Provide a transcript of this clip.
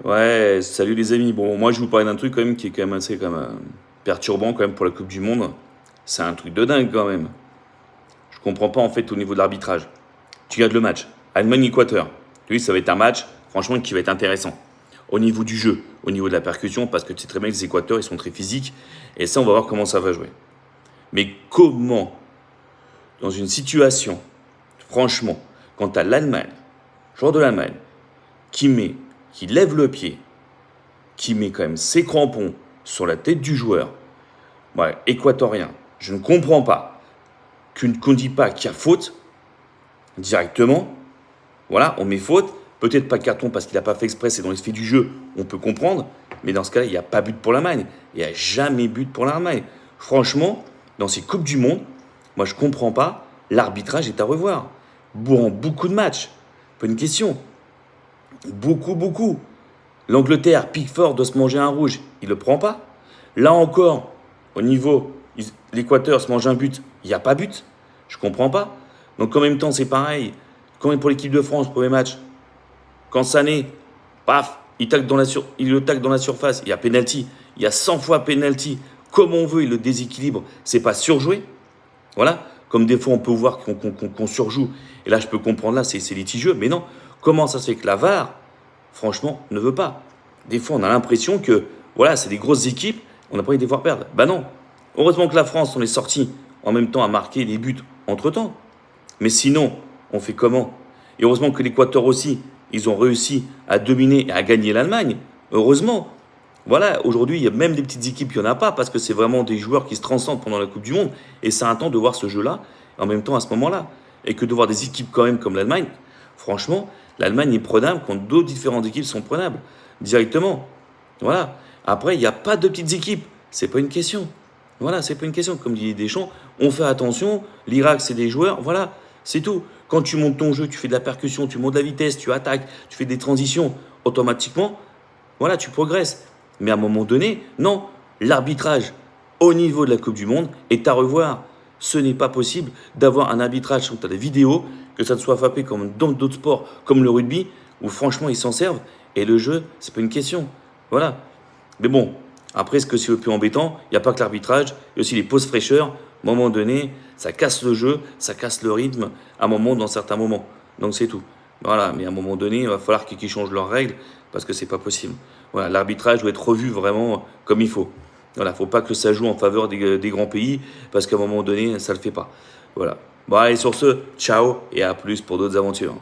Ouais, salut les amis. Bon, moi je vous parler d'un truc quand même qui est quand même assez perturbant quand même pour la Coupe du Monde. C'est un truc de dingue quand même. Je comprends pas en fait au niveau de l'arbitrage. Tu regardes le match, Allemagne-Équateur. Oui, ça va être un match, franchement, qui va être intéressant. Au niveau du jeu, au niveau de la percussion, parce que tu sais très bien que les Équateurs, ils sont très physiques. Et ça, on va voir comment ça va jouer. Mais comment, dans une situation, franchement, quand tu as l'Allemagne, joueur de l'Allemagne, qui lève le pied, qui met quand même ses crampons sur la tête du joueur, ouais, équatorien, je ne comprends pas qu'on ne dit pas qu'il y a faute directement. Voilà, on met faute. Peut-être pas carton parce qu'il n'a pas fait exprès, c'est dans l'esprit du jeu, on peut comprendre. Mais dans ce cas-là, il n'y a pas but pour l'Allemagne. Il n'y a jamais but pour l'Allemagne. Franchement, dans ces Coupes du Monde, moi je ne comprends pas. L'arbitrage est à revoir. Bon, beaucoup de matchs. Pas une question. Beaucoup. L'Angleterre, Pickford doit se manger un rouge, il ne le prend pas. Là encore, au niveau, l'Équateur se mange un but, il n'y a pas but. Je ne comprends pas. Donc en même temps, c'est pareil. Quand même pour l'équipe de France, premier match, quand Sané, paf, il le tacle dans la surface, il y a penalty. Il y a 100 fois penalty. Comme on veut, il le déséquilibre. C'est pas surjoué. Voilà. Comme des fois, on peut voir qu'on surjoue. Et là, je peux comprendre, là, c'est litigieux. Mais non. Comment ça se fait que la VAR, franchement, ne veut pas? Des fois, on a l'impression que, voilà, c'est des grosses équipes, on n'a pas envie de les voir perdre. Bah non. Heureusement que la France, on est sorti en même temps à marquer des buts entre-temps. Mais sinon, on fait comment? Et heureusement que l'Équateur aussi, ils ont réussi à dominer et à gagner l'Allemagne. Heureusement. Voilà, aujourd'hui, il y a même des petites équipes, il n'y en a pas, parce que c'est vraiment des joueurs qui se transcendent pendant la Coupe du Monde. Et c'est un temps de voir ce jeu-là, en même temps à ce moment-là. Et que de voir des équipes quand même comme l'Allemagne, franchement, l'Allemagne est prenable quand d'autres différentes équipes sont prenables, directement. Voilà. Après, il n'y a pas de petites équipes. C'est pas une question. Voilà, c'est pas une question. Comme dit Deschamps, on fait attention. L'Irak, c'est des joueurs. Voilà, c'est tout. Quand tu montes ton jeu, tu fais de la percussion, tu montes la vitesse, tu attaques, tu fais des transitions, automatiquement, voilà, tu progresses. Mais à un moment donné, non, l'arbitrage au niveau de la Coupe du Monde est à revoir. Ce n'est pas possible d'avoir un arbitrage quand tu as des vidéos, que ça ne soit frappé comme dans d'autres sports, comme le rugby, où franchement ils s'en servent, et le jeu, c'est pas une question. Voilà. Mais bon, après, ce que c'est le plus embêtant, il n'y a pas que l'arbitrage, il y a aussi les pauses fraîcheurs. À un moment donné, ça casse le jeu, ça casse le rythme, à un moment, dans certains moments. Donc c'est tout. Voilà, mais à un moment donné, il va falloir qu'ils changent leurs règles, parce que c'est pas possible. Voilà, l'arbitrage doit être revu vraiment comme il faut. Voilà, faut pas que ça joue en faveur des grands pays, parce qu'à un moment donné, ça le fait pas. Voilà. Bon, allez, sur ce, ciao, et à plus pour d'autres aventures.